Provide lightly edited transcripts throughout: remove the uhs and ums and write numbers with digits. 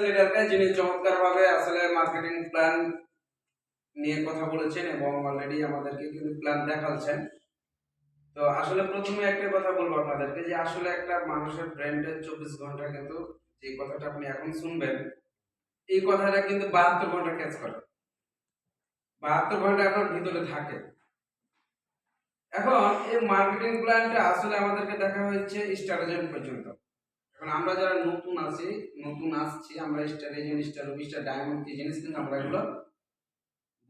লিডারকে যিনি চমৎকারভাবে আসলে মার্কেটিং প্ল্যান নিয়ে কথা বলেছেন এবং অলরেডি আমাদেরকে কিন্তু প্ল্যান দেখাচ্ছেন। তো আসলে প্রথমে একটা কথা বলবো আপনাদেরকে যে আসলে একটা মানুষের ব্র্যান্ডের 24 ঘন্টা কিন্তু যে কথাটা আপনি এখন শুনবেন এই কথাটা কিন্তু 72 ঘন্টা ক্যাচ করে। 72 ঘন্টা আপনার ভিতরে থাকে। এখন এই মার্কেটিং প্ল্যানটা আসলে আমাদেরকে দেখা হয়েছে স্টার এজেন্ট পর্যন্ত। এখন আমরা যারা নতুন আসছি আমরা স্টার এজেন্ট, স্টার রবি, স্টার ডায়মন্ড কি জিনিস কিন্তু আমরা এগুলো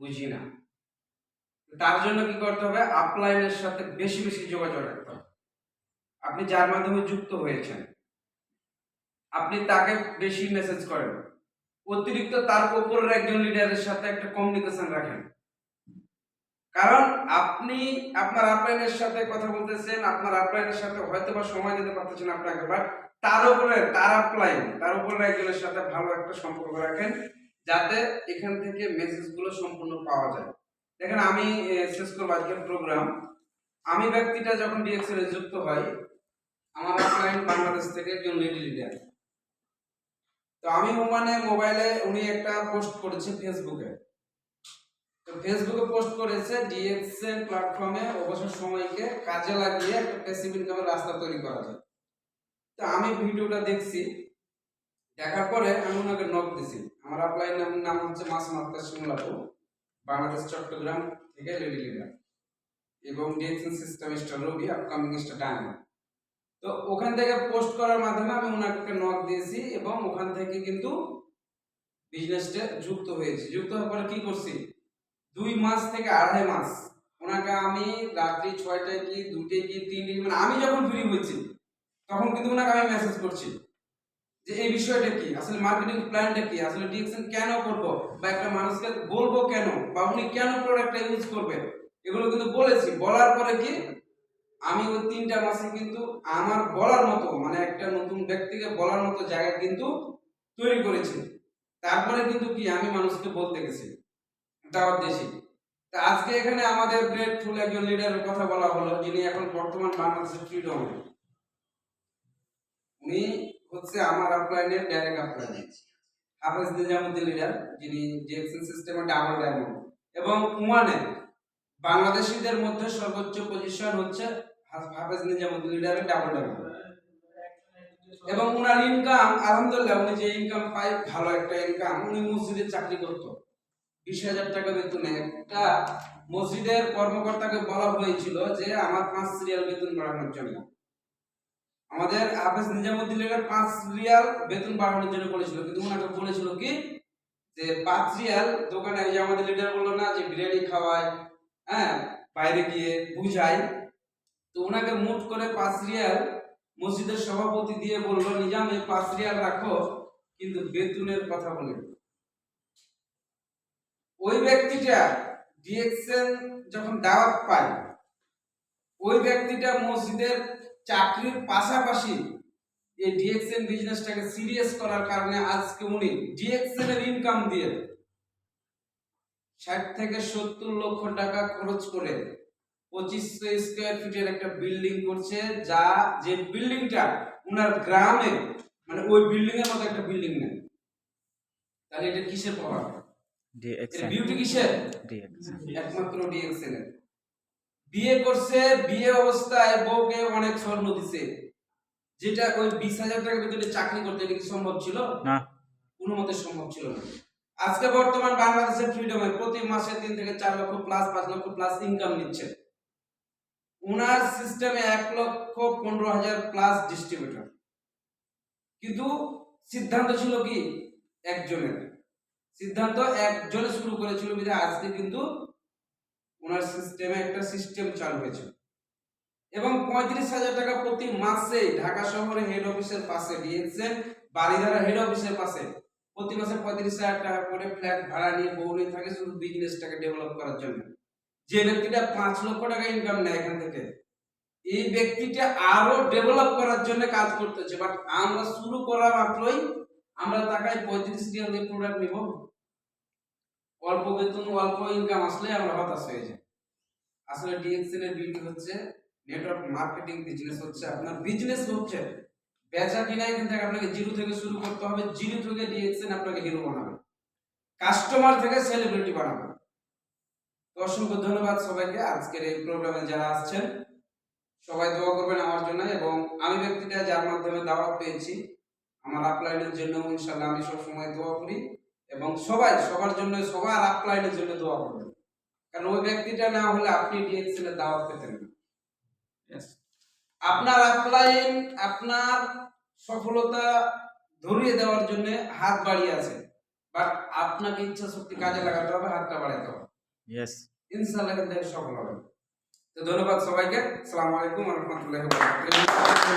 বুঝি না। তার জন্য কি করতে হবে? আপলাইনের সাথে বেশি বেশি যোগাযোগ রাখতে হবে। আপনি যার মাধ্যমে যুক্ত হয়েছেন আপনি তাকে বেশি মেসেজ করেন, অতিরিক্ত তার উপরের একজন লিডারের সাথে একটা কমিউনিকেশন রাখেন। কারণ আপনি আপনার আপলাইনের সাথে কথা বলতেছেন, আপনার আপলাইনের সাথে হয়তো বা সময় দিতে পারতেছেন আপনাকে, বাট তার উপরের একজনের সাথে ভালো একটা সম্পর্ক রাখেন যাতে এখান থেকে মেসেজগুলো সম্পূর্ণ পাওয়া যায়। দেখেন আমি শেষ করবো আজকের প্রোগ্রাম। আমি ব্যক্তিটা যখন ডিএক্সএল এ যুক্ত হয় আমার আপলাইন বাংলাদেশ থেকে একজন লেডি লিডার। তো আমি ওমানে মোবাইলে উনি একটা পোস্ট করেছে ফেসবুকে। তো ফেসবুকে পোস্ট করেছে ডিএক্সএল প্ল্যাটফর্মে অবসর সময়কে কাজে লাগিয়ে একটা প্যাসিভ ইনকামের রাস্তা তৈরি করা যায়। তো আমি ভিডিওটা দেখছি, দেখার পরে আমি ওনাকে নক দিছি। আমার আপলাইন নাম হচ্ছে মাসুম আক্তার শিমলাপুর, বাংলাদেশ চট্টগ্রাম থেকে লেডি লিডার এবং ডিএক্সএল সিস্টেম স্টার রবি, আপকামিং স্টার ডায়মন্ড। তো ওখান থেকে পোস্ট করার মাধ্যমে আমি ওনাকে নক দিয়েছি এবং ওখান থেকে কিন্তু বিজনেসটা যুক্ত হয়েছি। যুক্ত হওয়ার পরে কি করছি, 2 মাস থেকে 2.5 মাস ওনাকে আমি রাত্রি 6টায় কি 2টায় কি 3টায় মানে আমি যখন ফ্রি হয়েছি তখন কিন্তু ওনাকে আমি মেসেজ করছি যে এই বিষয়টা কি, আসলে মার্কেটিং প্ল্যানটা কি, আসলে ডিএক্সএন কেন করবো বা একটা মানুষকে বলবো কেন, বা উনি কেন প্রোডাক্টটা ইউজ করবে, এগুলো কিন্তু বলেছি। বলার পরে কি আমি ওই 3টা মাসে কিন্তু আমার বলার মতো মানে একটা নতুন ব্যক্তিকে বলার মতো জায়গা কিন্তু তৈরি করেছি। তারপরে কিন্তু কি আমি মানুষকে বলতে গেছি দাওয়াত দিয়েছি। তা আজকে এখানে আমাদের গ্রেটফুল একজন লিডারের কথা বলা হলো যিনি এখন বর্তমান বাংলাদেশের ফ্রিডম, উনি হচ্ছে আমার আপলাইনের ডাইরেক্ট আপলাইন হাফেজ নিজামুদ্দিন লিডার, যিনি ডিএক্সএন সিস্টেমে ডাবল ডায়মন্ড এবং ওমানে বাংলাদেশিদের মধ্যে সর্বোচ্চ পজিশন হচ্ছে হাফেজ নিজামুদ্দিন লিডারের ডাবল ডায়মন্ড। এবং ওনার ইনকাম আলহামদুলিল্লাহ উনি যে ইনকাম পায় ভালো একটা ইনকাম। উনি মসজিদে চাকরি করতো, 20,000 টাকা বেতনে। একটা মসজিদের কর্মকর্তাকে বলা হয়েছিল যে আমার 5 রিয়াল বেতন বাড়ানোর জন্য। আমাদের হাফেজ নিজামুদ্দিন লিডার 5 রিয়াল বেতন বাড়ানোর জন্য বলেছিল, কিন্তু ওনাকে বলেছিল কি যে 5 রিয়াল দোকানে, যে আমাদের লিডার বললো না যে বিরিয়ানি খাওয়ায়, হ্যাঁ বাইরে গিয়ে বুঝাই। তো ওনাকে মুট করে 5 রিয়াল মসজিদের সভাপতি দিয়ে বললো নিজাম এই 5 রিয়াল রাখো, কিন্তু বেতনের কথা বলে। ওই ব্যক্তিটা ডিএক্সএন যখন দাওয়াত পায় ওই ব্যক্তিটা মসজিদের চাকরির পাশাপাশি এই ডিএক্সএন বিজনেসটাকে সিরিয়াস করার কারণে আজকে উনি ডিএক্সএন এর ইনকাম দিয়ে 60 থেকে 70 লক্ষ টাকা খরচ করে 2500 স্কয়ার ফিটের একটা বিল্ডিং করছে, যা যে বিল্ডিংটা উনার গ্রামে মানে ওই বিল্ডিং এর মতো একটা বিল্ডিং নেই। তাহলে এটা কিসের প্রভাব? ডিএক্সএন বিউটি কিসের? ডিএক্সএন, একমাত্র ডিএক্সএন এর। বিয়ে করছে, বিয়ে অবস্থায় বউকে অনেক স্বর্ণ দিছে, যেটা ওই 20,000 টাকা বেতনে চাকরি করতে এটা কি সম্ভব ছিল? না, কোনো মতে সম্ভব ছিল না। আজকে বর্তমান বাংলাদেশের ফ্রিডমে প্রতি মাসে 3 থেকে 4 লক্ষ প্লাস 5 লক্ষ প্লাস ইনকাম নিচ্ছে। ওনার সিস্টেমে 1,15,000 প্লাস ডিস্ট্রিবিউটর, কিন্তু সিদ্ধান্ত ছিল কি একজনের। সিদ্ধান্ত একজনে শুরু করেছিল বিধায় আজকে কিন্তু ওনার সিস্টেমে একটা সিস্টেম চালু হয়েছে। এবং 35,000 টাকা প্রতি মাসে ঢাকা শহরে হেড অফিসের পাশে ডিএক্সএন বাড়িধারা হেড অফিসের পাশে প্রতি মাসে 35,000 টাকা করে ফ্ল্যাট ভাড়া নিয়ে বউ নিয়ে থাকে শুধু বিজনেসটাকে ডেভেলপ করার জন্য। যে ব্যক্তিটা 5 লক্ষ টাকা ইনকাম নেয় এখান থেকে, এই ব্যক্তিটা আরো ডেভেলপ করার জন্য কাজ করতেছে। বাট আমরা শুরু করা মাত্রই আমরা তাকাই 35 রিয়াল দিয়ে প্রোডাক্ট নিব, অল্প বেতন অল্প ইনকাম আসলে আমরা হতাশ হয়ে যাই। আসলে ডিএক্সএন এর বিউটি হচ্ছে নেটওয়ার্ক মার্কেটিং বিজনেস হচ্ছে আপনার বিজনেস হচ্ছে বেচা কিনাই কিন্তু আপনাকে জিরো থেকে শুরু করতে হবে, জিরো থেকে ডিএক্সএন আপনাকে হিরো বানাবে, কাস্টমার থেকে সেলিব্রিটি বানাবে। তো অসংখ্য ধন্যবাদ সবাইকে, আজকের এই প্রোগ্রামে যারা আসছেন সবাই দোয়া করবেন আমার জন্য, এবং আমি ব্যক্তিটা যার মাধ্যমে দাওয়াত পেয়েছি আমার আপলাইনের জন্য ইনশাআল্লাহ আমি সবসময় দোয়া করি, এবং সবাই সবার জন্য সবার আপলাইনের জন্য দোয়া করবেন, কারণ ওই ব্যক্তিটা না হলে আপনি ডিএক্সএল এর দাওয়াত পেতেন না। আপনার আপলাইন আপনার সফলতা ধরিয়ে দেওয়ার জন্য হাত বাড়িয়ে আছে, বাট আপনাকে ইচ্ছা শক্তি কাজে লাগাতে হবে, হাতটা বাড়াতে হবে, ইনশাআল্লাহ কিন্তু সফল হবে। তো ধন্যবাদ সবাইকে, আসসালামু আলাইকুম ওয়া রাহমাতুল্লাহি ওয়া বারাকাতুহু।